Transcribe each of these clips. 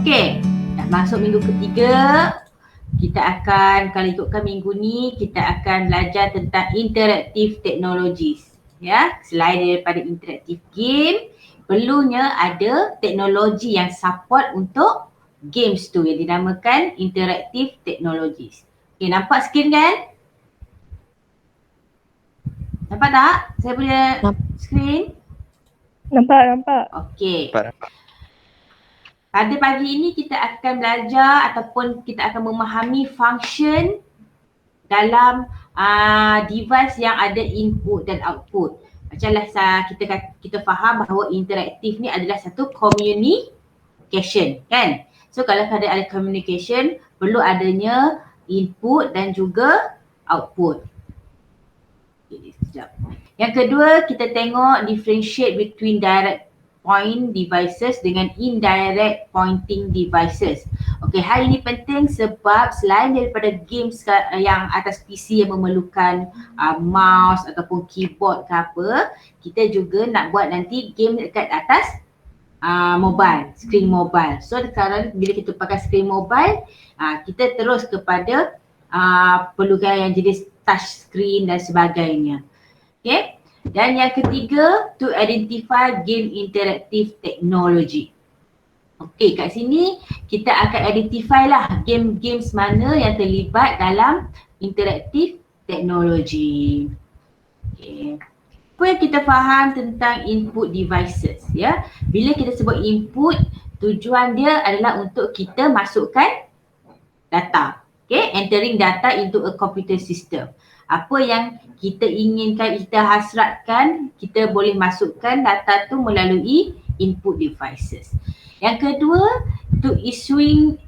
Okey, nak masuk minggu ketiga. Kita akan, kalau ikutkan minggu ni, kita akan belajar tentang interaktif technologies. Ya, selain daripada interaktif game, perlunya ada teknologi yang support untuk games tu yang dinamakan interaktif technologies. Okey, nampak skrin kan? Nampak tak? Saya punya skrin? Nampak. Okey. Pada pagi ini kita akan belajar ataupun kita akan memahami function dalam device yang ada input dan output. Macamlah kita faham bahawa interaktif ni adalah satu communication, kan? So kalau ada communication, perlu adanya input dan juga output. Okay, sekejap. Yang kedua, kita tengok differentiate between direct point devices dengan indirect pointing devices. Okey, hal ini penting sebab selain daripada games yang atas PC yang memerlukan mouse ataupun keyboard ke apa, kita juga nak buat nanti game dekat atas mobile, screen mobile. So sekarang bila kita pakai screen mobile, kita terus kepada perlukan yang jenis touch screen dan sebagainya. Okay. Dan yang ketiga, to identify game interactive technology. Okey, kat sini kita akan identify lah game-games mana yang terlibat dalam interaktif teknologi. Okey. Apa yang kita faham tentang input devices, ya? Bila kita sebut input, tujuan dia adalah untuk kita masukkan data. Okay, entering data into a computer system. Apa yang kita inginkan, kita hasratkan, kita boleh masukkan data tu melalui input devices. Yang kedua, to issuing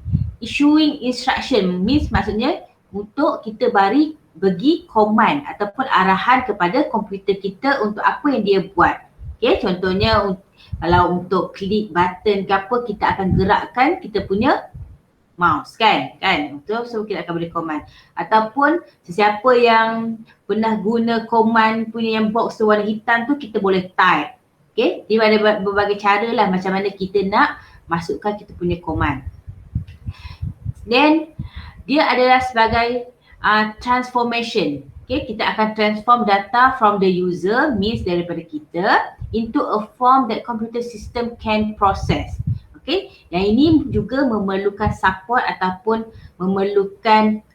instruction, means maksudnya untuk kita bagi command ataupun arahan kepada komputer kita untuk apa yang dia buat. Okay, contohnya kalau untuk klik button ke apa, kita akan gerakkan kita punya mouse, kan? So kita akan beri command. Ataupun sesiapa yang pernah guna command punya yang box tu warna hitam tu, kita boleh type. Okay, dia ada berbagai cara lah macam mana kita nak masukkan kita punya command. Then dia adalah sebagai transformation. Okay, kita akan transform data from the user, means daripada kita, into a form that computer system can process. Okay, yang ini juga memerlukan support ataupun memerlukan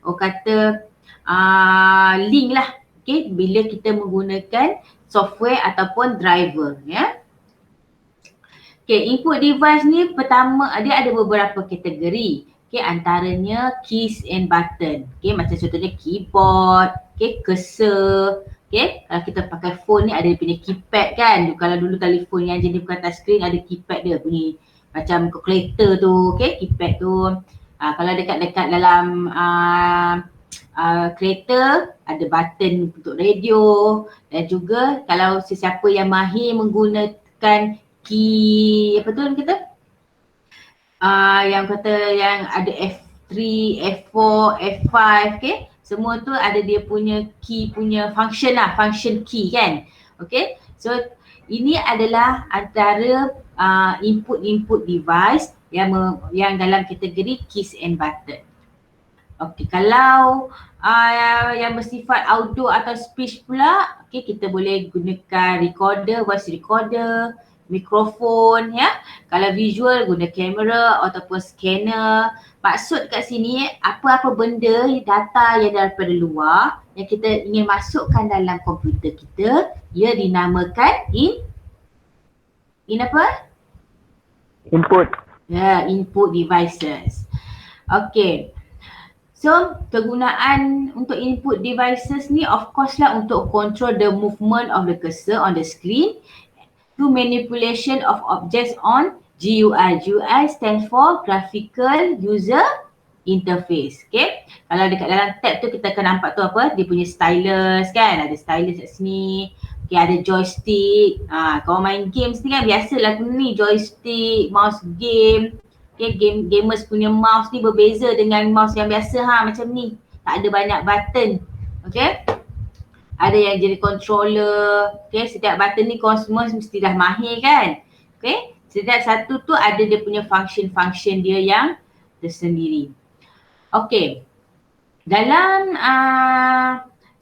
link lah. Okay, bila kita menggunakan software ataupun driver, ya. Okay, input device ni pertama dia ada beberapa kategori. Okay, antaranya keys and button. Okay, macam contohnya keyboard, okay, cursor. Okay, kalau kita pakai phone ni ada dia punya keypad, kan. Kalau dulu telefon yang jenis bukan touchscreen ada keypad dia bunyi macam calculator tu, okay, keypad tu. Kalau dekat-dekat dalam kereta ada button untuk radio, dan juga kalau sesiapa yang mahir menggunakan key apa tu kita yang kata yang ada F3, F4, F5, okay, semua tu ada dia punya key punya function lah, function key, kan. Okay, so ini adalah antara input device yang dalam kategori keys and button. Okey, kalau yang bersifat audio atau speech pula, okey, kita boleh gunakan recorder, voice recorder, mikrofon, ya. Kalau visual guna kamera ataupun scanner. Maksud kat sini apa-apa benda data yang daripada luar yang kita ingin masukkan dalam komputer kita, ia dinamakan apa? Input. Ya, input devices. Okay. So, kegunaan untuk input devices ni of course lah untuk control the movement of the cursor on the screen, to manipulation of objects on GUI. GUI stands for Graphical User Interface. Okay. Kalau dekat dalam tab tu kita akan nampak tu apa? Dia punya stylus, kan. Ada stylus kat sini. Okay, ada joystick. Kalau main games ni kan biasalah ni joystick, mouse game. Okay, gamers punya mouse ni berbeza dengan mouse yang biasa macam ni. Tak ada banyak button. Okay. Ada yang jadi controller. Okay, setiap button ni kau semua mesti dah mahir, kan. Okay. Setiap satu tu ada dia punya function dia yang tersendiri. Okey. Dalam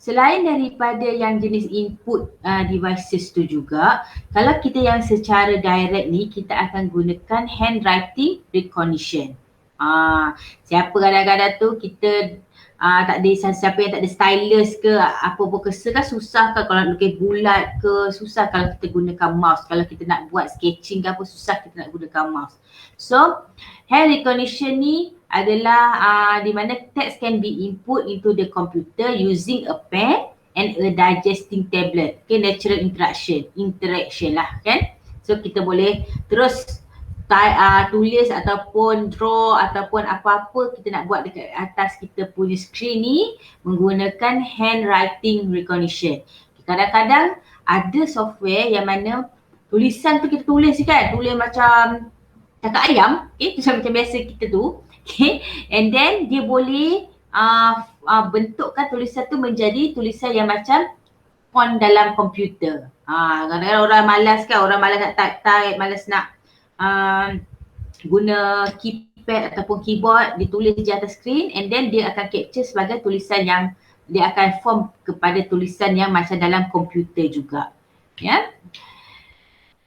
selain daripada yang jenis input devices tu juga, kalau kita yang secara direct ni, kita akan gunakan handwriting recognition. Siapa kadang-kadang tu kita tak ada, siapa yang tak ada stylus ke apa berkesa kan susah kan kalau nak lukis bulat ke, susah kalau kita gunakan mouse. Kalau kita nak buat sketching ke apa, susah kita nak gunakan mouse. So hand recognition ni adalah di mana text can be input into the computer using a pen and a digesting tablet. Okay, natural interaction lah kan. So kita boleh terus tulis ataupun draw ataupun apa-apa kita nak buat dekat atas kita punya screen ni menggunakan handwriting recognition. Kadang-kadang ada software yang mana tulisan tu kita tulis kan, tulis macam cakap ayam, okay, tulisan macam biasa kita tu, okay, and then dia boleh bentukkan tulisan tu menjadi tulisan yang macam font dalam komputer. Kadang-kadang orang malas kan, orang malas nak type, malas nak guna keypad ataupun keyboard, ditulis di atas screen and then dia akan capture sebagai tulisan yang dia akan form kepada tulisan yang macam dalam komputer juga. Ya.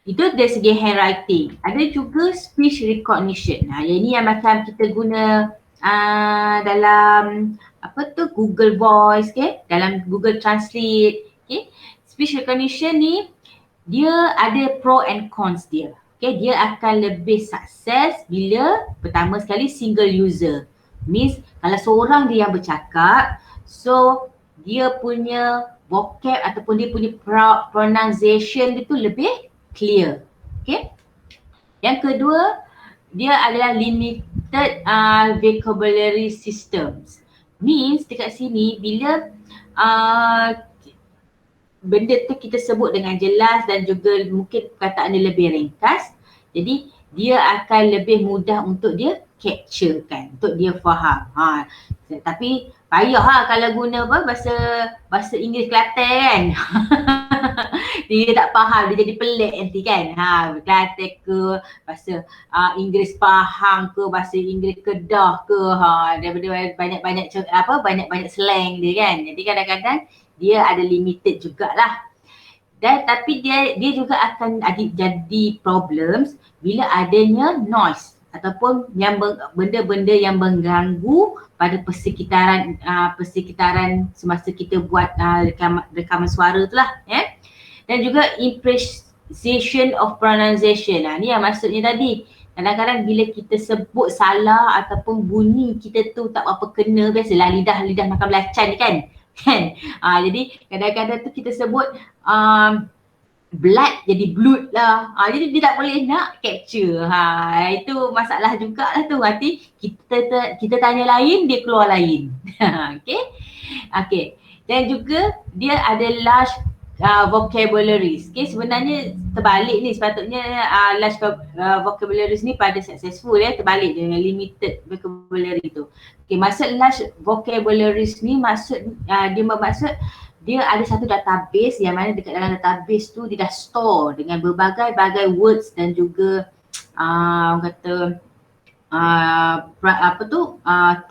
Itu dari segi handwriting. Ada juga speech recognition. Yang ini yang macam kita guna dalam apa tu Google Voice, okay? Dalam Google Translate, okay? Speech recognition ni dia ada pro and cons dia. Okay, dia akan lebih sukses bila pertama sekali single user. Means kalau seorang dia yang bercakap, so dia punya vocab ataupun dia punya pronunciation dia tu lebih clear. Okay. Yang kedua, dia adalah limited vocabulary systems. Means dekat sini bila benda tu kita sebut dengan jelas dan juga mungkin perkataannya lebih ringkas, jadi dia akan lebih mudah untuk dia capture kan, untuk dia faham. Tapi payah kalau guna bahasa Inggeris Kelantan kan. Dia tak faham, dia jadi pelik nanti kan. Kelantan ke, bahasa Inggeris Pahang ke, bahasa Inggeris Kedah ke, daripada banyak-banyak slang dia kan. Jadi kadang-kadang dia ada limited jugalah. Dan tapi dia juga akan jadi problems bila adanya noise ataupun yang benda-benda yang mengganggu pada persekitaran semasa kita buat rekaman suara tu lah, ya. Dan juga imprecision of pronunciation. Ni yang maksudnya tadi. Kadang-kadang bila kita sebut salah ataupun bunyi kita tu tak apa kena, biasalah lidah makan belacan ni kan. Jadi kadang-kadang tu kita sebut blood jadi blood lah. Jadi dia tak boleh nak capture. Itu masalah jugalah tu. Nanti kita tanya lain, dia keluar lain. Okay. Dan juga dia ada large vocabularies. Okay, sebenarnya terbalik ni, sepatutnya large vocabularies ni pada successful ya, terbalik dengan limited vocabulary tu. Okay, maksud large vocabularies ni dia bermaksud dia ada satu database yang mana dekat dalam database tu dia dah store dengan berbagai-bagai words dan juga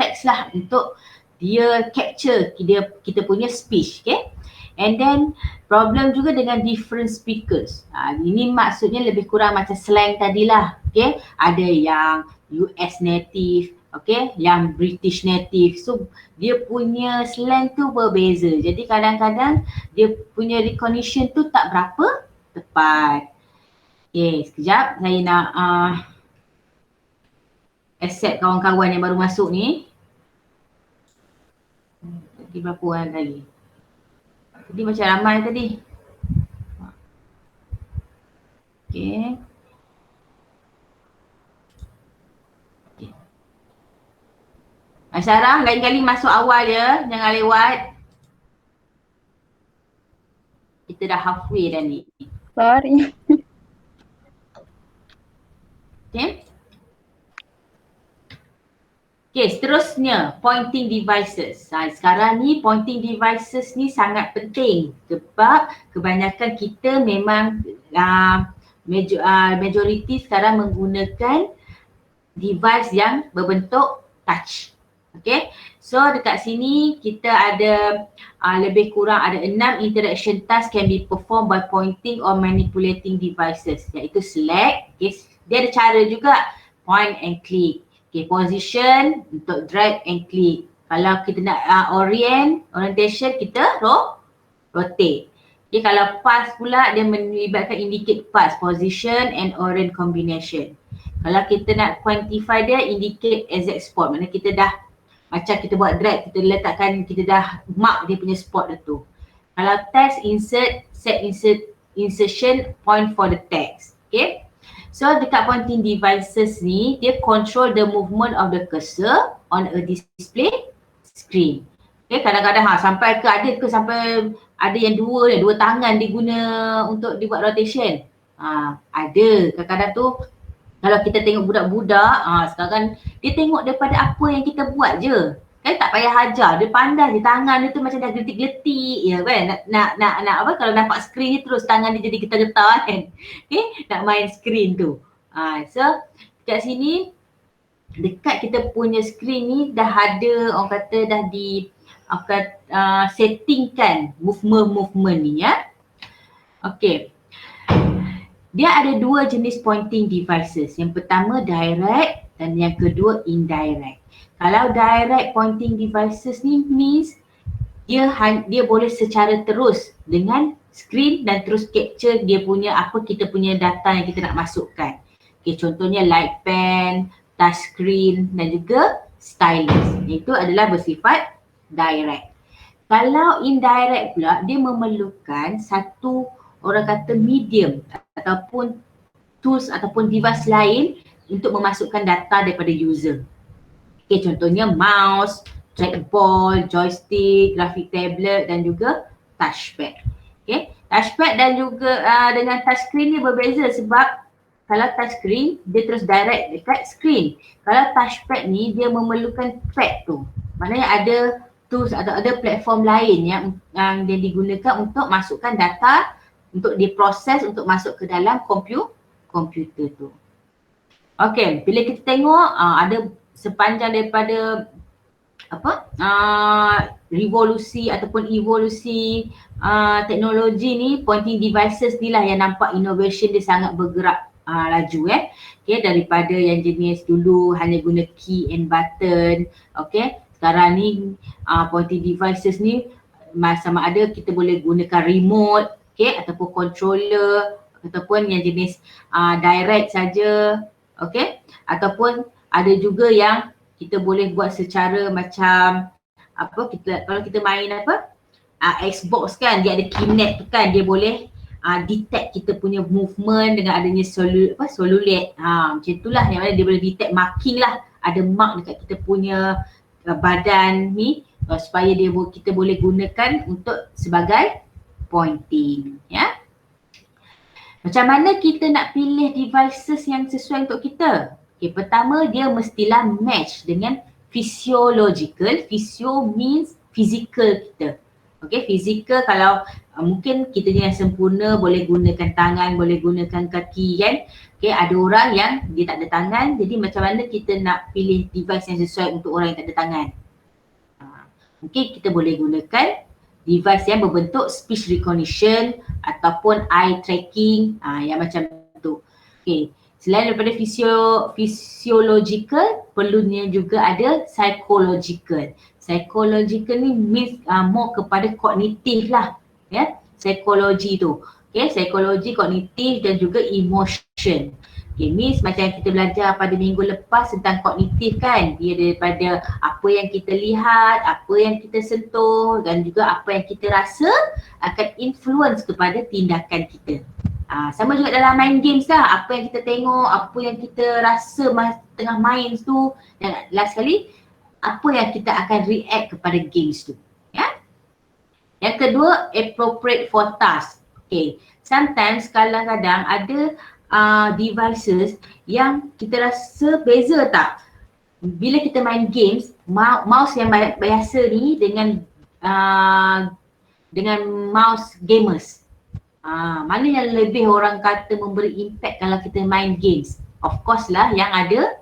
teks lah untuk dia capture kita punya speech, okay? And then problem juga dengan different speakers. Ini maksudnya lebih kurang macam slang tadilah, okay? Ada yang US native, okay, yang British native. So dia punya slang tu berbeza. Jadi kadang-kadang dia punya recognition tu tak berapa tepat. Okay, sekejap saya nak accept kawan-kawan yang baru masuk ni. Tadi berapa orang tadi? Tadi macam ramai tadi. Okay. Sarah, lain kali masuk awal je, jangan lewat. Kita dah halfway dah ni. Sorry. Okay. Okay, seterusnya pointing devices. Sekarang ni pointing devices ni sangat penting sebab kebanyakan kita memang majority sekarang menggunakan device yang berbentuk touch. Okay, so dekat sini kita ada lebih kurang ada 6 interaction task can be performed by pointing or manipulating devices, iaitu select, okay, dia ada cara juga, point and click, okay, position untuk drag and click, kalau kita nak orientation kita rotate. Okay, kalau pass pula dia melibatkan indicate pass, position and orient combination. Kalau kita nak quantify dia, indicate exact spot, mana kita dah macam kita buat drag, kita letakkan, kita dah mark dia punya spot itu. Kalau text, insert, set insertion point for the text. Okay. So dekat pointing devices ni, dia control the movement of the cursor on a display screen. Okay, kadang-kadang sampai ke ada ke sampai ada yang dua tangan diguna untuk dibuat rotation. Ada kadang-kadang tu kalau kita tengok budak-budak, sekarang dia tengok daripada apa yang kita buat je. Kan tak payah hajar, dia pandai je, tangan dia tu macam dah geletik-geletik ya kan. Nak apa, kalau nampak skrin ni terus tangan dia jadi getar-getar kan. Okay, nak main skrin tu. So kat sini, dekat kita punya skrin ni dah ada, orang kata dah di settingkan movement ni ya. Okay. Dia ada dua jenis pointing devices. Yang pertama direct dan yang kedua indirect. Kalau direct pointing devices ni means dia boleh secara terus dengan screen dan terus capture dia punya kita punya data yang kita nak masukkan. Okay, contohnya light pen, touch screen dan juga stylus. Itu adalah bersifat direct. Kalau indirect pula, dia memerlukan satu orang kata medium ataupun tools ataupun device lain untuk memasukkan data daripada user. Okay, contohnya mouse, trackball, joystick, graphic tablet dan juga touchpad. Okay, touchpad dan juga dengan touchscreen ni berbeza sebab kalau touchscreen dia terus direct dekat screen. Kalau touchpad ni dia memerlukan pad tu. Maknanya ada tools atau ada platform lain yang dia digunakan untuk masukkan data untuk diproses untuk masuk ke dalam komputer tu. Okay, bila kita tengok ada sepanjang daripada revolusi ataupun evolusi teknologi ni, pointing devices ni lah yang nampak innovation dia sangat bergerak laju Okay, daripada yang jenis dulu hanya guna key and button. Okay, sekarang ni pointing devices ni sama ada kita boleh gunakan remote, okay, ataupun controller ataupun yang jenis direct saja, okay, ataupun ada juga yang kita boleh buat secara macam kalau kita main Xbox kan, dia ada Kinect tu kan, dia boleh detect kita punya movement dengan adanya solulate. Macam itulah yang mana dia boleh detect marking lah, ada mark dekat kita punya badan ni supaya kita boleh gunakan untuk sebagai pointing ya. Macam mana kita nak pilih devices yang sesuai untuk kita? Okay, pertama dia mestilah match dengan physiological. Physio means physical kita. Okay, physical kalau mungkin kita yang sempurna boleh gunakan tangan, boleh gunakan kaki kan. Okay, ada orang yang dia tak ada tangan, jadi macam mana kita nak pilih device yang sesuai untuk orang yang tak ada tangan? Mungkin kita boleh gunakan device yang berbentuk speech recognition ataupun eye tracking, yang macam tu. Okay, selain daripada physiological, perlunya juga ada psychological. Psychological ni means more kepada kognitif lah ya, psikologi tu. Okay, psikologi, kognitif dan juga emotion. Okay, means macam kita belajar pada minggu lepas tentang kognitif kan, dia daripada apa yang kita lihat, apa yang kita sentuh dan juga apa yang kita rasa akan influence kepada tindakan kita. Sama juga dalam main games lah, apa yang kita tengok, apa yang kita rasa tengah main tu, dan last sekali apa yang kita akan react kepada games tu ya. Yang kedua, appropriate for task. Okay, sometimes kadang-kadang ada devices yang kita rasa beza tak bila kita main games, mouse yang biasa ni dengan mouse gamers. Mana yang lebih orang kata memberi impact kalau kita main games? Of course lah yang ada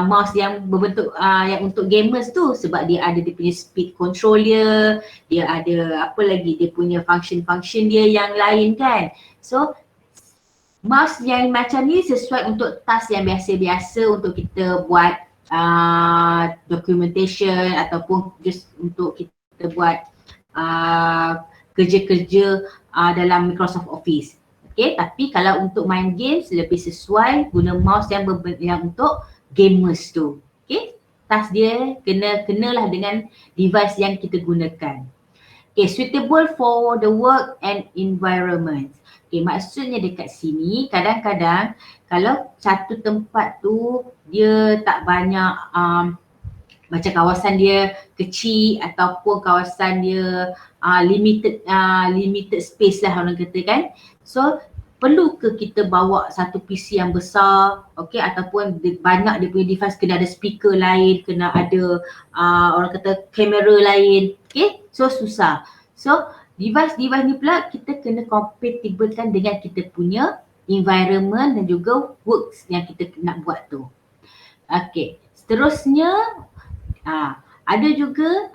mouse yang berbentuk yang untuk gamers tu, sebab dia ada dia punya speed control dia ada apa lagi, dia punya function dia yang lain kan. So mouse yang macam ni sesuai untuk task yang biasa-biasa untuk kita buat documentation ataupun just untuk kita buat kerja-kerja dalam Microsoft Office. Okay, tapi kalau untuk main games lebih sesuai guna mouse yang untuk gamers tu. Okay, task dia kenalah dengan device yang kita gunakan. Okay, suitable for the work and environment. Okay, maksudnya dekat sini kadang-kadang kalau satu tempat tu dia tak banyak macam kawasan dia kecil ataupun kawasan dia limited space lah orang kata kan. So perlu ke kita bawa satu PC yang besar, okay, ataupun banyak dia punya device, kena ada speaker lain, kena ada orang kata kamera lain, okay, so susah. So device ni pula kita kena compatiblekan dengan kita punya environment dan juga works yang kita nak buat tu. Okay, seterusnya ada juga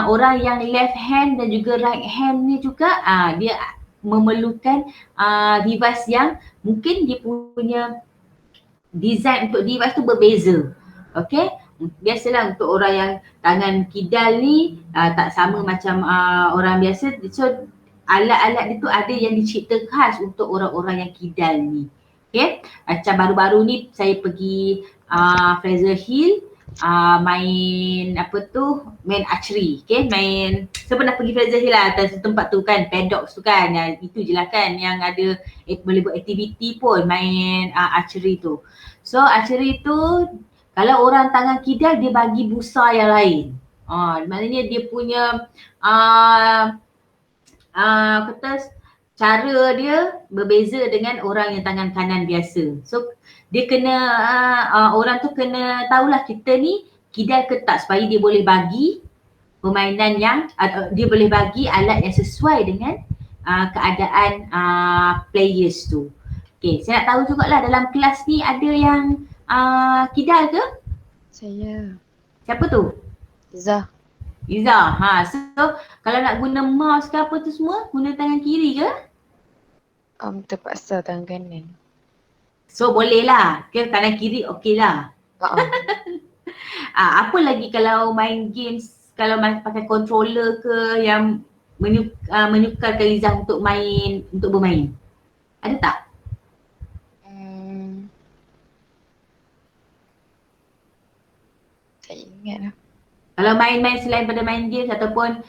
orang yang left hand dan juga right hand ni juga dia memerlukan device yang mungkin dia punya design untuk device tu berbeza. Okay, biasalah untuk orang yang tangan kidal ni tak sama macam orang biasa. So alat-alat dia tu ada yang dicipta khas untuk orang-orang yang kidal ni. Okay, macam baru-baru ni saya pergi Fraser Hill main main archery, okay, saya pernah pergi Fraser Hill lah, atas tempat tu kan, paddocks tu kan, itu je lah kan yang ada boleh buat aktiviti pun main archery tu. So archery tu kalau orang tangan kidal dia bagi busa yang lain, maknanya dia punya cara dia berbeza dengan orang yang tangan kanan biasa. So dia kena orang tu kena tahulah kita ni kidal ke tak, supaya dia boleh bagi permainan yang dia boleh bagi alat yang sesuai dengan keadaan players tu. Okay, saya nak tahu jugalah dalam kelas ni ada yang kidal ke? Saya. Siapa tu? Izzah. So kalau nak guna mouse ke apa tu semua, guna tangan kiri ke? Terpaksa tangan kanan. So boleh lah, ke kanan kiri okey lah. Apa lagi kalau main games, kalau pakai controller ke yang menyukarkan Izzah untuk bermain? Ada tak? Tak ingat lah. Kalau main-main selain pada main games ataupun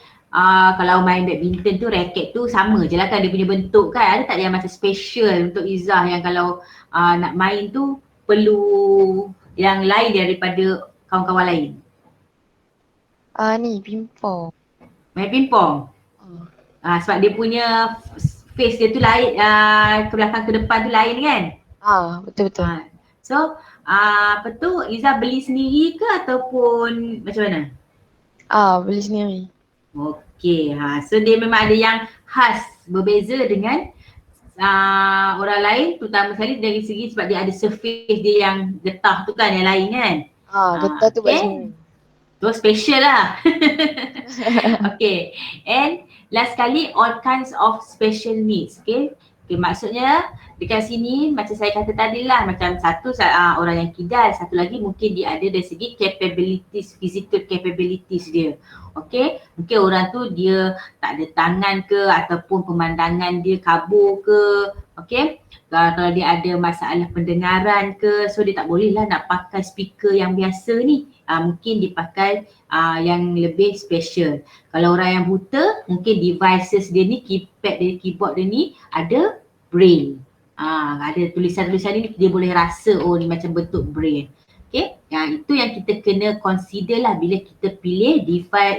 kalau main badminton tu, raket tu sama je lah kan dia punya bentuk kan. Ada tak yang macam special untuk Izzah yang kalau nak main tu perlu yang lain daripada kawan-kawan lain? Ni pingpong. Main pingpong? Sebab dia punya face dia tu lain, ke belakang ke depan tu lain kan? Betul-betul. So Izzah beli sendiri ke ataupun macam mana? Beli sendiri. Okey, so dia memang ada yang khas berbeza dengan orang lain, terutama sekali dari segi sebab dia ada surface dia yang getah tu kan, yang lain kan. Getah tu buat sendiri. Tu special lah. Okay, and last kali all kinds of special needs. Okay, maksudnya dekat sini macam saya kata tadi lah, macam satu orang yang kidal, satu lagi mungkin dia ada dari segi capabilities, physical capabilities dia. Okay, mungkin orang tu dia tak ada tangan ke ataupun pemandangan dia kabur ke, okay. Kalau dia ada masalah pendengaran ke, so dia tak boleh lah nak pakai speaker yang biasa ni, mungkin dipakai yang lebih special. Kalau orang yang buta, mungkin devices dia ni, keypad dia, keyboard dia ni ada braille. Ada tulisan-tulisan ni dia boleh rasa, oh ni macam bentuk braille. Okay, itu yang kita kena consider lah bila kita pilih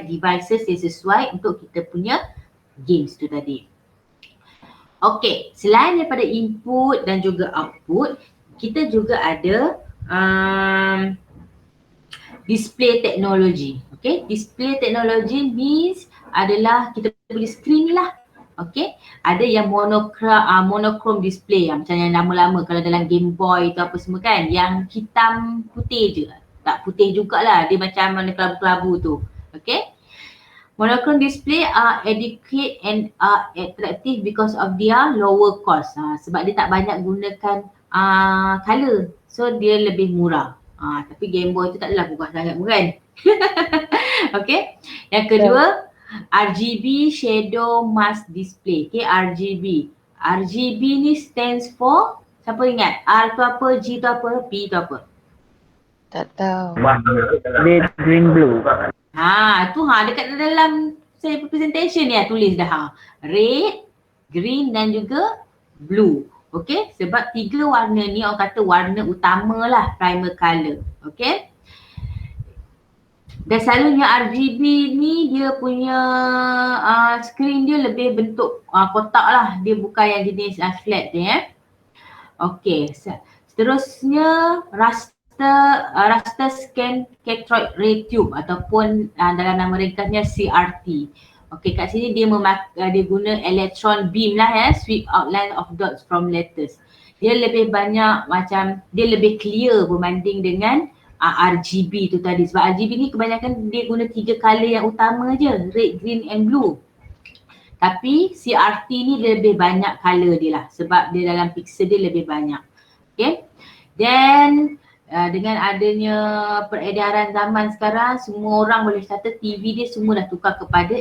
devices yang sesuai untuk kita punya games tu tadi. Okay, selain daripada input dan juga output, kita juga ada display technology. Okay, display technology means adalah kita punya screen lah. Okay, ada yang monochrome display macam yang lama-lama kalau dalam Game Boy tu apa semua kan, yang hitam putih je. Tak putih jugalah, dia macam mana kelabu-kelabu tu. Okay, monochrome display are adequate and are attractive because of their lower cost. Sebab dia tak banyak gunakan color, so dia lebih murah. Tapi Game Boy tu tak adalah murah sangat pun kan. Okay, yang kedua RGB Shadow Mask Display. Okay, RGB. RGB ni stands for, siapa ingat? R tu apa, G tu apa, B tu apa? Tak tahu. Red, green, blue. Dekat dalam saya presentation ni tulis dah. Red, green dan juga blue. Okay, sebab 3 warna ni orang kata warna utama lah, primer colour. Okay. Dan selalunya RGB ni dia punya screen dia lebih bentuk kotak lah. Dia bukan yang jenis flat dia. Okay, seterusnya raster scan cathode ray tube ataupun dalam nama ringkasnya CRT. Okay, kat sini dia guna electron beam lah sweep outline of dots from letters. Dia lebih banyak macam, dia lebih clear berbanding dengan RGB tu tadi. Sebab RGB ni kebanyakan dia guna 3 colour yang utama je, red, green and blue. Tapi CRT ni dia lebih banyak colour dia lah, sebab dia dalam pixel dia lebih banyak. Okay, then dengan adanya peredaran zaman sekarang, semua orang boleh kata TV dia semua dah tukar kepada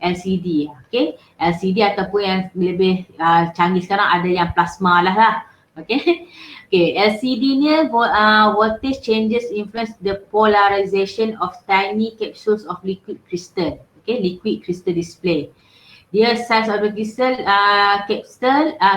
LCD. Okay, LCD ataupun yang lebih canggih sekarang ada yang plasma lah. Okay. Okay, LCD ni voltage changes influence the polarization of tiny capsules of liquid crystal. Okay, liquid crystal display. Their size of the crystal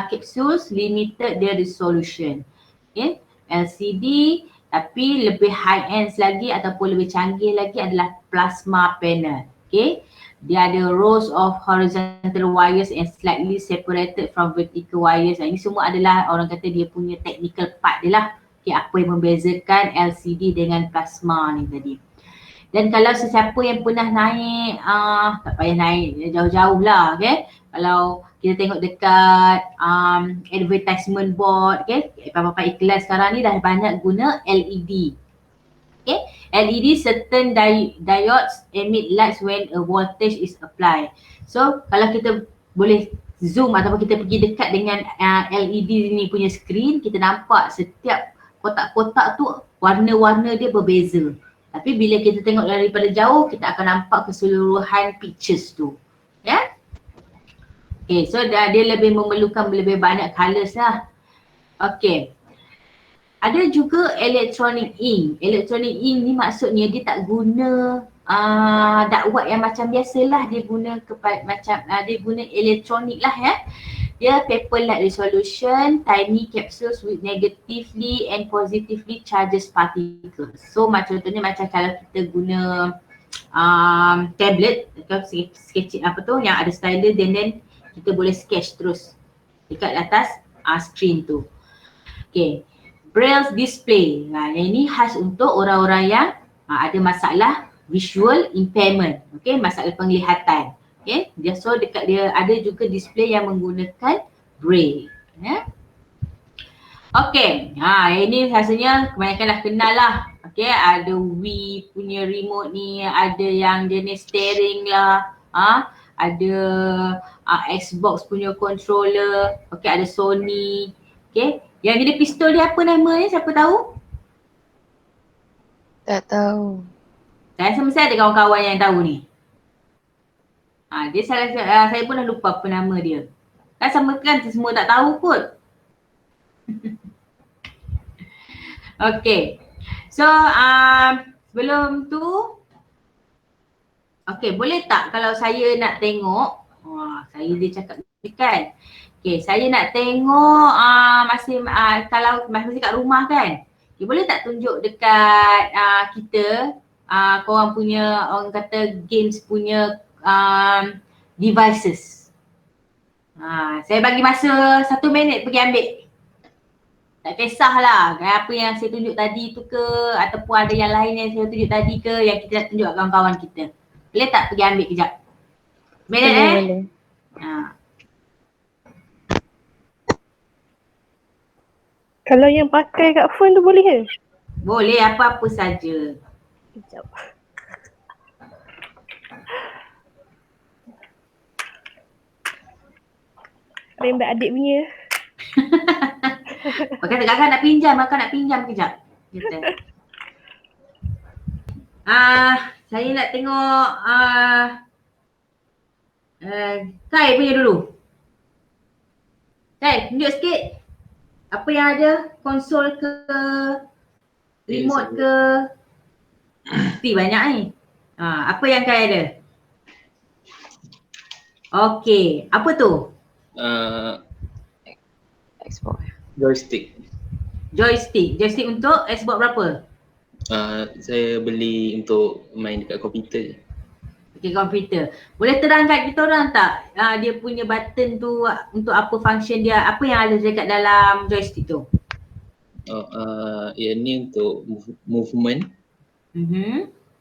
capsules limited their resolution. Okay, LCD tapi lebih high end lagi ataupun lebih canggih lagi adalah plasma panel. Okay, dia ada rows of horizontal wires and slightly separated from vertical wires. Ini semua adalah orang kata dia punya technical part dia lah. Okay, apa yang membezakan LCD dengan plasma ni tadi. Dan kalau sesiapa yang pernah naik, tak payah naik jauh-jauh lah. Okay, kalau kita tengok dekat advertisement board, okay, apa-apa iklan sekarang ni dah banyak guna LED. Okay, LED certain diodes emit lights when a voltage is applied. So kalau kita boleh zoom ataupun kita pergi dekat dengan LED ni punya screen, kita nampak setiap kotak-kotak tu warna-warna dia berbeza. Tapi bila kita tengok daripada jauh, kita akan nampak keseluruhan pictures tu. Ya? Yeah? Okay, so dia lebih memerlukan lebih banyak colours lah. Okay. Ada juga electronic ink. Electronic ink ni maksudnya dia tak guna dakwat yang macam biasalah, dia guna dia guna elektronik lah ya. Dia paper light resolution, tiny capsules with negatively and positively charged particles. So contohnya macam kalau kita guna tablet atau sketching apa tu yang ada slider, then kita boleh sketch terus dekat atas screen tu. Okay. Braille display. Yang ini khas untuk orang-orang yang ada masalah visual impairment. Okay, masalah penglihatan. Okay, so dekat dia ada juga display yang menggunakan braille. Ya. Okay, ini rasanya kebanyakan dah kenal lah. Okay, ada Wii punya remote ni, ada yang jenis steering lah. Ada Xbox punya controller. Okay, ada Sony. Okay. Yang jadi pistol dia apa namanya? Siapa tahu? Tak tahu. Saya rasa mesti ada kawan-kawan yang tahu ni. Dia saya pun dah lupa apa nama dia. Kan sama kan semua tak tahu kot. Okay. So sebelum tu, okay, boleh tak kalau saya nak tengok, saya dia cakap kan. Okay, saya nak tengok kalau masih kat rumah kan. Okay, boleh tak tunjuk dekat kita korang punya, orang kata games punya devices. Saya bagi masa 1 minit pergi ambil. Tak kisahlah apa yang saya tunjuk tadi tu ke, ataupun ada yang lain yang saya tunjuk tadi ke, yang kita nak tunjuk kat kawan-kawan kita. Boleh tak pergi ambil kejap? Minit Boleh. Ha. Kalau yang pakai kat phone tu boleh ke? Boleh apa-apa saja. Sekejap. Rembat adik punya. Kakak nak pinjam, kejap. Kita. Saya nak tengok Kai punya dulu. Kai, tunjuk sikit. Apa yang ada? Konsol ke? Remote ke? Mesti banyak ni. Apa yang Kai ada? Okey, apa tu? Xbox. Joystick. Joystick untuk Xbox berapa? Saya beli untuk main dekat komputer je. Okey, komputer. Boleh terangkan kita orang tak dia punya button tu untuk apa function dia? Apa yang ada dekat dalam joystick tu? Yang ni untuk movement.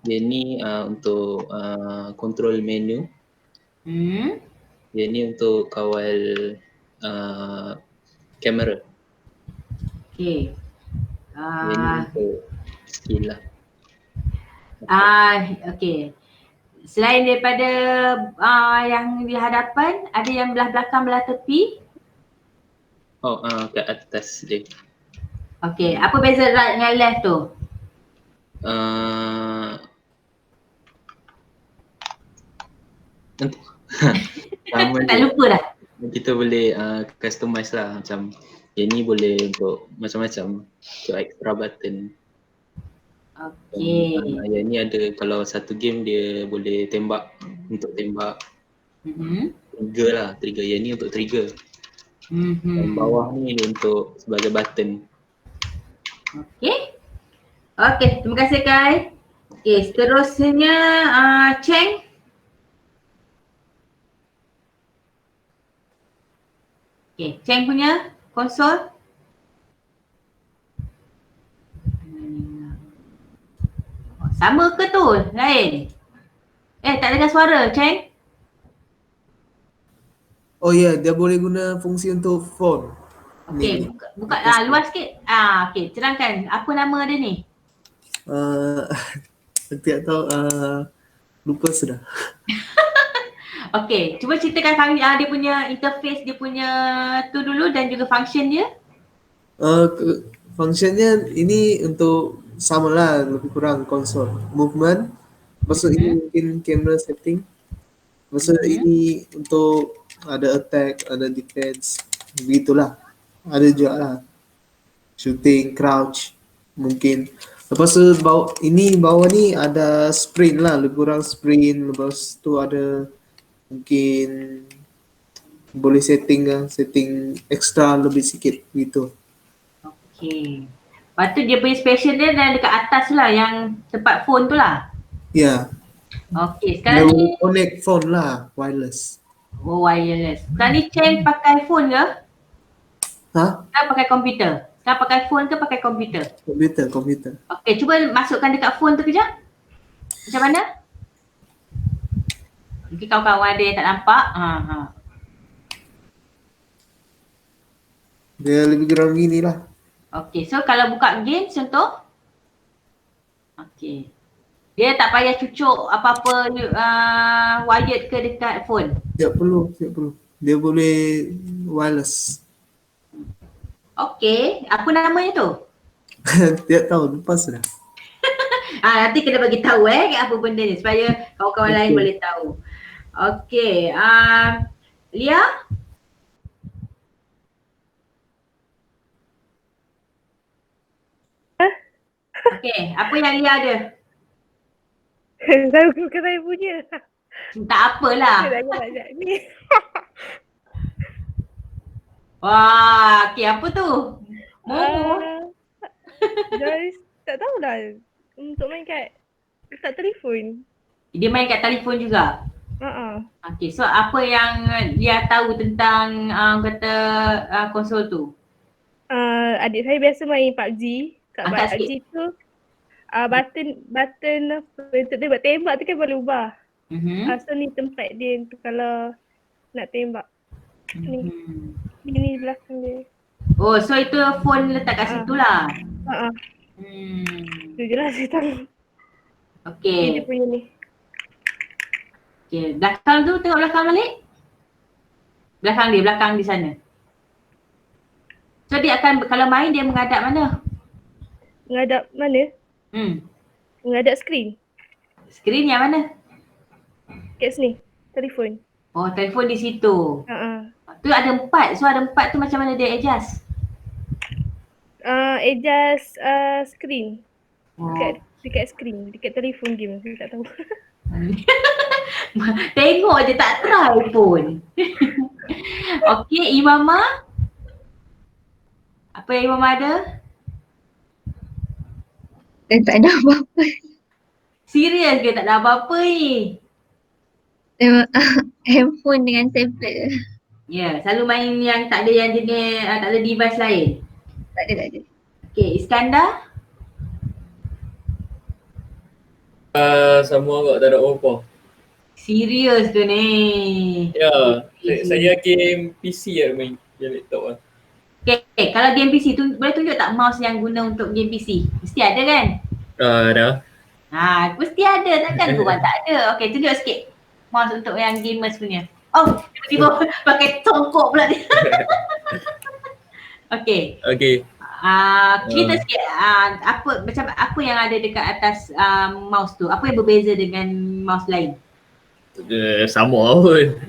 Yang ni untuk control menu. Yang ni untuk kawal kamera. Okey. Yang ni untuk skill lah. Okey. Selain daripada yang di hadapan, ada yang belah belakang, belah tepi? Kat atas dia. Okey, apa beza right dengan left tu? Sama Tak je. lupa dah. Kita boleh customize lah, macam yang ni boleh untuk macam-macam, untuk extra button. Okey. Yang ni ada, kalau satu game dia boleh tembak, untuk tembak trigger. Yang ni untuk trigger. Yang bawah ni untuk sebagai button. Okey. Okey, terima kasih Kai. Okey, seterusnya Cheng. Okey, Cheng punya konsol. Sama ke tu? Lain? Tak dengar suara, Cheng. Oh ya, dia boleh guna fungsi untuk phone. Okey, buka luar sikit. Okey, terangkan apa nama dia ni? Tak tahu, lupa sudah. Okey, cuba ceritakan dia punya interface, dia punya tu dulu dan juga function dia. Functionnya ini untuk sama lah, lebih kurang konsol. Movement, maksud ini mungkin camera setting. Maksud ini untuk ada attack, ada defense, begitulah. Ada juga lah. Shooting, crouch, mungkin. Lepas tu bawah ni ada sprint lah, lebih kurang sprint. Lepas tu ada mungkin boleh setting extra lebih sikit gitu. Okey. Lepas tu dia punya special dia dan dekat atas lah yang tempat phone tu lah. Ya. Okey, Dia sekarang ni boleh connect phone lah, wireless. wireless. Sekarang ni Cheng pakai phone ke? Sekarang pakai komputer? Sekarang pakai phone ke pakai komputer? Komputer. Okey, cuba masukkan dekat phone tu kejap. Macam mana? Mungkin kawan-kawan ada yang tak nampak. Dia lebih kurang gini lah. Okey, so kalau buka game contoh. Okey. Dia tak payah cucuk apa-apa wired ke dekat phone. Tidak perlu. Dia boleh wireless. Okey, apa namanya tu? Tidak tahu, lupa sudah. Nanti kena bagi tahu apa benda ni supaya kawan-kawan lain boleh tahu. Okey, Lia? Okey, apa yang Lia ada? Saya bukan saya punya. Tak apalah. Sekejap ni. Wah, okey apa tu? Momo. Guys, tak tahulah. Untuk main kat telefon. Dia main kat telefon juga? Okey, so apa yang Lia tahu tentang kata konsol tu? Adik saya biasa main PUBG. Kat Angkat PUBG tu button untuk dia buat tembak tu kan boleh ubah. So ni tempat dia untuk kalau nak tembak. Ni, Hmm. ni belakang dia. Oh, so itu phone letak kat situ lah. Ha. Tu je lah saya tahu. Ni dia Okay. punya ni. Okay. Belakang tu, tengok belakang balik. Belakang di sana. So dia akan, kalau main dia menghadap mana? Menghadap mana? Menghadap skrin. Skrin yang mana? Kat sini. Telefon. Oh, telefon di situ. Ha. Tu ada 4. So ada 4 tu macam mana dia adjust? Adjust skrin. Oh. Dekat skrin. Dekat telefon game. Saya tak tahu. Tengok je tak try pun. Okay, Imama. Apa yang Imama ada? Tak ada apa-apa. Serius ke tak ada apa-apa ni? Handphone dengan tablet. Ya, selalu main yang tak ada yang jenis, tak ada device lain. Tak ada. Okay, Iskandar. Semua agak tak ada apa. Serius tu ni. Ya, saya game PC ya main, game laptop lah. Okay, kalau game PC tu boleh tunjuk tak mouse yang guna untuk game PC? Mesti ada kan? Dah. Mesti ada, takkan korang tak ada. Okay, tunjuk sikit mouse untuk yang gamers punya. Oh, tiba-tiba pakai tongkok pula dia. Okay. Cerita sikit apa yang ada dekat atas mouse tu? Apa yang berbeza dengan mouse lain? Sama pun.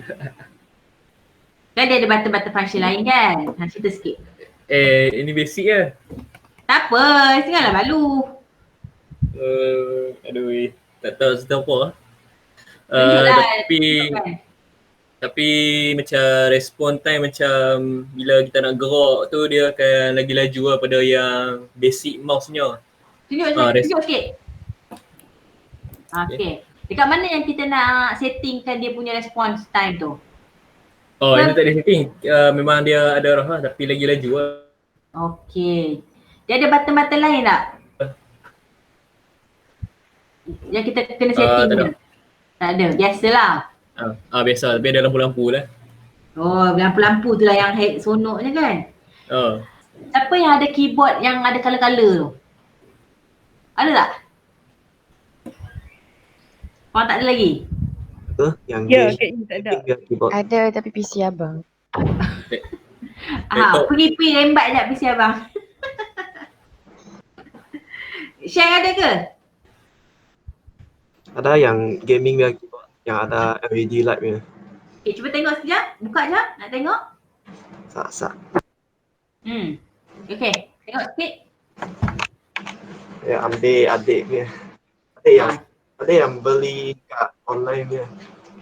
Kan dia ada button-button function lain kan? Cerita sikit. Ini basic lah. Tak apa, tinggallah malu. Aduh, tak tahu cerita apa lah. Tunjuklah. Tapi macam respon time macam bila kita nak gerak tu dia akan lagi laju lah pada yang basic mouse-nya. Tunjuk sikit. Okay. Dekat mana yang kita nak settingkan dia punya response time tu? Ini tak ada setting. Memang dia ada arah lah tapi lagi laju lah. Okay. Dia ada button-button lain tak? Yang kita kena setting tak ada. Tak ada. Biasalah. Biasa, tapi ada lampu-lampu lah. Oh, lampu-lampu tu lah yang sonoknya kan? Siapa yang ada keyboard yang ada colour-colour tu? Ada tak? Korang tak ada lagi? Yang Ya, kat ni tak ada. keyboard. Ada tapi PC abang. Pergi rembat sekejap PC abang. Syang ada ke? Ada yang gaming punya keyboard yang ada LED light punya. Okay, cuba tengok sekejap. Buka sekejap. Nak tengok? Sak. Okay, tengok sikit. Ya, ambil adik punya. Ada yang beli kat online punya.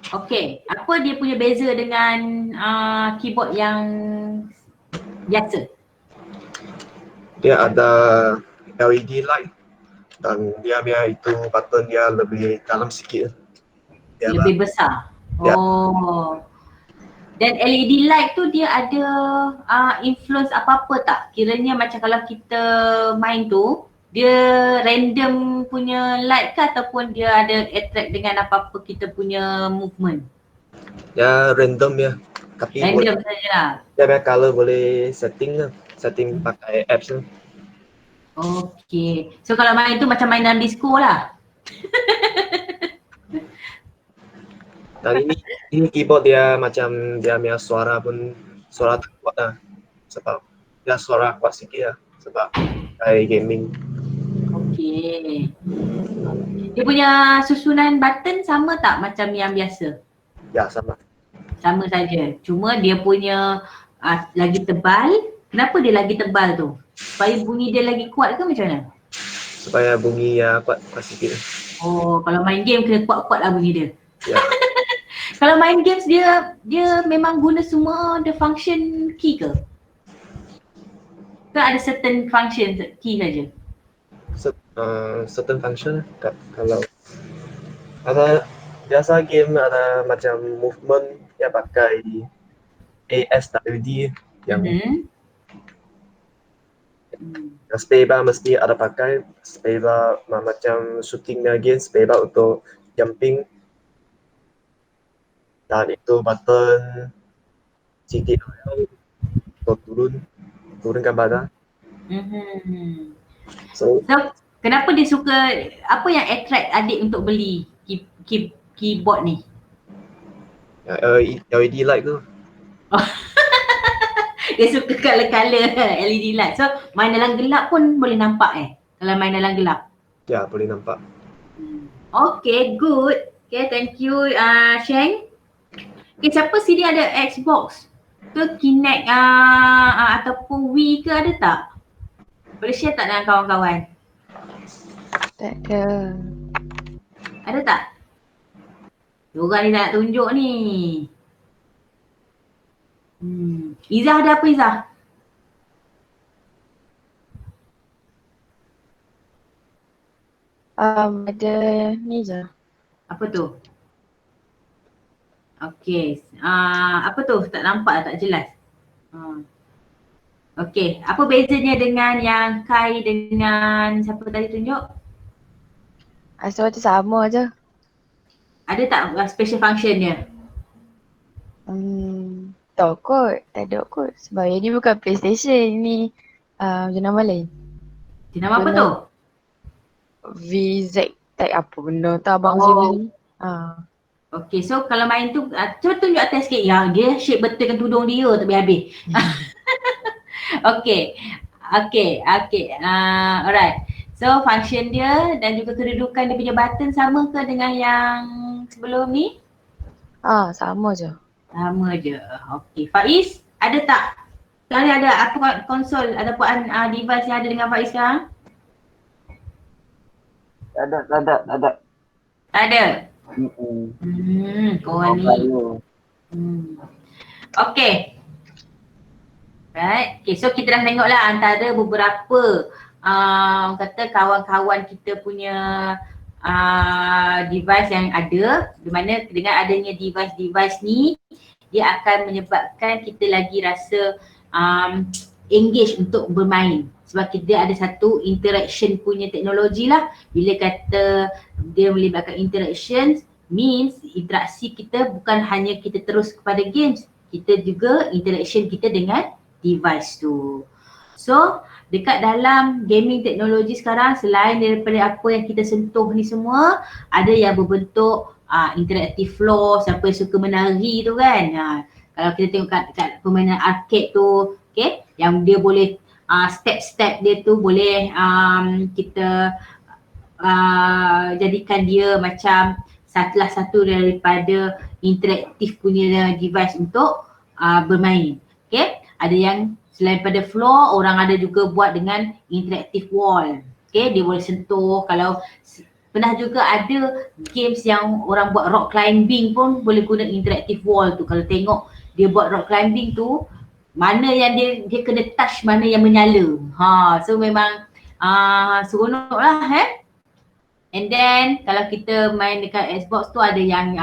Okay, apa dia punya beza dengan keyboard yang biasa? Dia ada LED light dan dia punya itu button dia lebih dalam sikit. Dia Lebih besar. Ya. Oh. Dan LED light tu dia ada influence apa-apa tak? Kiranya macam kalau kita main tu, dia random punya light ke ataupun dia ada attract dengan apa-apa kita punya movement? Dia random ya. Tapi Random sajalah. dia punya color boleh setting lah. Setting pakai apps lah. Okay. So kalau main tu macam main dalam disco lah. Dan ini keyboard dia macam dia punya suara pun suara tak kuat lah. Sebab dia suara kuat sikit lah. Sebab kayak gaming. Okay. Dia punya susunan button sama tak macam yang biasa? Ya, sama. Sama saja. Cuma dia punya lagi tebal. Kenapa dia lagi tebal tu? Supaya bunyi dia lagi kuat ke macam mana? Supaya bunyi kuat sikit. Oh, kalau main game kena kuat-kuat lah bunyi dia. Ya. Kalau main games dia memang guna semua the function key ke? Ke ada certain function key saja? Certain function kalau ada biasa game ada macam movement yang pakai ASWD yang spacebar mesti ada pakai spacebar macam shooting game spacebar untuk jumping. dan itu button CTRL untuk turunkan badan. So So, kenapa dia suka, apa yang attract adik untuk beli keyboard ni? LED light tu. Dia suka color-color LED light. So, main dalam gelap pun boleh nampak kalau main dalam gelap. Ya, boleh nampak. Okay, good. Okay, thank you Sheng. Okay, siapa sini ada Xbox ke Kinect ataupun Wii ke, ada tak? Boleh share tak dengan kawan-kawan? Tak ada. Ada tak? Diorang ni tak nak tunjuk ni. Izzah ada apa Izzah? Ada ni je. Apa tu? Okay. Apa tu? Tak nampak, tak jelas. Okay. Apa bezanya dengan yang Kai dengan siapa tadi tunjuk? Asal macam sama je. Ada tak special function dia? Tak kot. Tak ada kot. Sebab yang ni bukan PlayStation. Ni jenama lain. Jenama apa tu? VZ Tag apa benda tu abang saya beli. Okay, so kalau main tu, cuba tunjuk atas sikit. Ya, dia shape betulkan tudung dia tak habis-habis. Okay. Alright. So function dia dan juga kedudukan dia punya button sama ke dengan yang sebelum ni? Sama je. Sama je. Okay. Faiz, ada tak? Sekarang ni ada apa konsol ataupun device yang ada dengan Faiz sekarang? Tak ada. Tak ada? Korang ni. Okay. Right. Okay, so kita dah tengoklah antara beberapa kata kawan-kawan kita punya device yang ada, di mana dengan adanya device-device ni dia akan menyebabkan kita lagi rasa engage untuk bermain. Sebab kita ada satu interaction punya teknologi lah. Bila kata dia melibatkan interaction, means interaksi kita bukan hanya kita terus kepada games, kita juga interaction kita dengan device tu. So dekat dalam gaming teknologi sekarang, selain daripada apa yang kita sentuh ni semua, ada yang berbentuk interactive floor, siapa yang suka menari tu kan. Kalau kita tengok kat permainan arcade tu, okay, yang dia boleh step-step dia tu boleh kita jadikan dia macam salah satu daripada interaktif punya device untuk bermain. Okay, ada yang selain pada floor, orang ada juga buat dengan interactive wall. Okay, dia boleh sentuh. Kalau pernah juga ada games yang orang buat rock climbing pun boleh guna interactive wall tu. Kalau tengok dia buat rock climbing tu, mana yang dia kena touch, mana yang menyala. So memang seronok lah And then kalau kita main dekat Xbox tu ada yang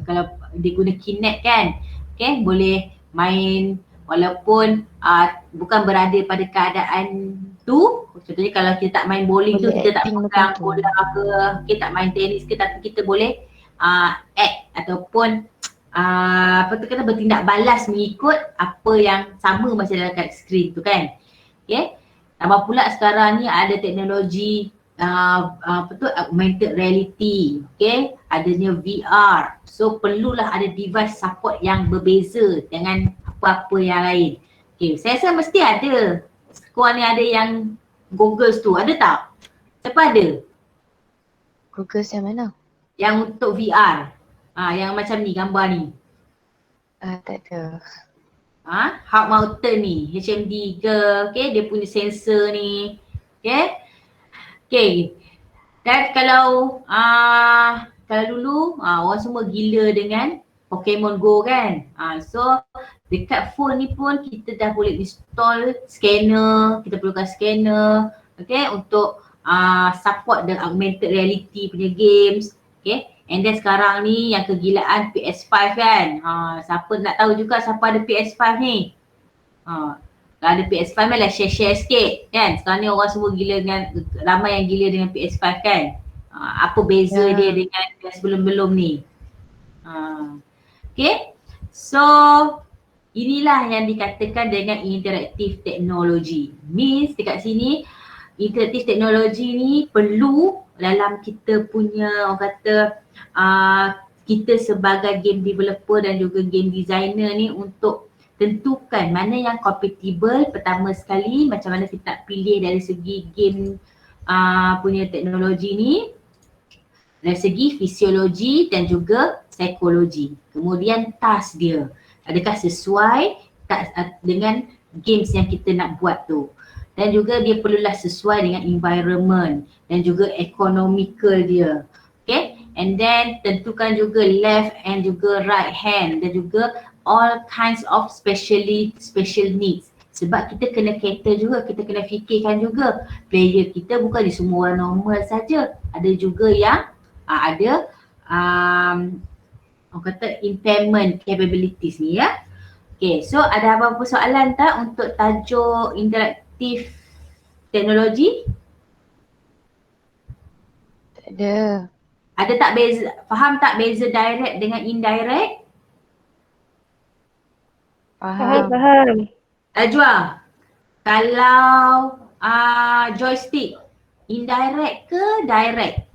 kalau dia guna Kinect kan, okay, boleh main walaupun bukan berada pada keadaan tu. Contohnya kalau kita tak main bowling tu, kita tak pegang bola ke, kita tak main tenis ke, tapi kita boleh act ataupun bertindak balas mengikut apa yang sama macam dalam kat skrin tu kan. Okay. Tambah pula sekarang ni ada teknologi augmented reality, okay, adanya VR. So perlulah ada device support yang berbeza dengan apa-apa yang lain. Okay, saya rasa mesti ada. Korang ni ada yang goggles tu, ada tak? Siapa ada? Goggles yang mana? Yang untuk VR. Yang macam ni, gambar ni. Tak ada. Hard mountain ni, HMD ke, okay, dia punya sensor ni. Okay. Okay. Dan kalau dulu orang semua gila dengan Pokemon Go kan. So dekat phone ni pun kita dah boleh install scanner, kita perlukan scanner, okay, untuk support the augmented reality punya games. Okay. And then sekarang ni yang kegilaan PS5 kan. Siapa nak tahu juga siapa ada PS5 ni? Kalau ada PS5 lah share-share sikit kan. Sekarang ni orang semua gila dengan, ramai yang gila dengan PS5 kan. Apa beza dia dengan yang sebelum-belum ni? Okay, so inilah yang dikatakan dengan interaktif teknologi. Means dekat sini interaktif teknologi ni perlu dalam kita punya orang kata kita sebagai game developer dan juga game designer ni untuk tentukan mana yang compatible. Pertama sekali macam mana kita nak pilih dari segi game punya teknologi ni, dari segi fisiologi dan juga psikologi. Kemudian task dia, adakah sesuai dengan games yang kita nak buat tu. Dan juga dia perlulah sesuai dengan environment dan juga economical dia. Okay, and then tentukan juga left and juga right hand dan juga all kinds of special needs. Sebab kita kena cater juga, kita kena fikirkan juga player kita bukan semua orang normal saja. Ada juga yang ada orang kata impairment capabilities ni ya. Okay, so ada apa-apa soalan tak untuk tajuk interaktif teknologi? Tak ada. Ada tak beza, faham tak beza direct dengan indirect? Faham. Najwa, kalau joystick indirect ke direct?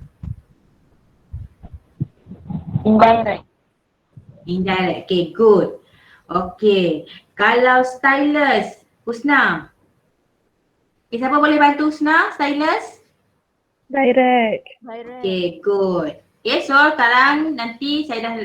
Indirect, okay good. Okay, kalau stylus, Husna. Siapa boleh bantu Husna, stylus? Direct. Okay, good. Okay, so sekarang nanti saya dah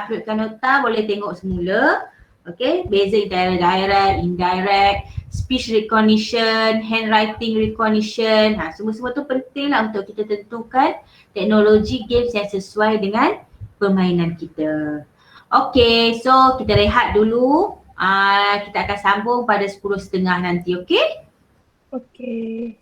uploadkan nota, boleh tengok semula. Okay, beza direct, indirect, speech recognition, handwriting recognition. Semua-semua tu penting lah untuk kita tentukan teknologi games yang sesuai dengan permainan kita. Okay, so kita rehat dulu. Kita akan sambung pada 10.30 nanti, okay? Okay.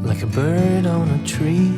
Like a bird on a tree,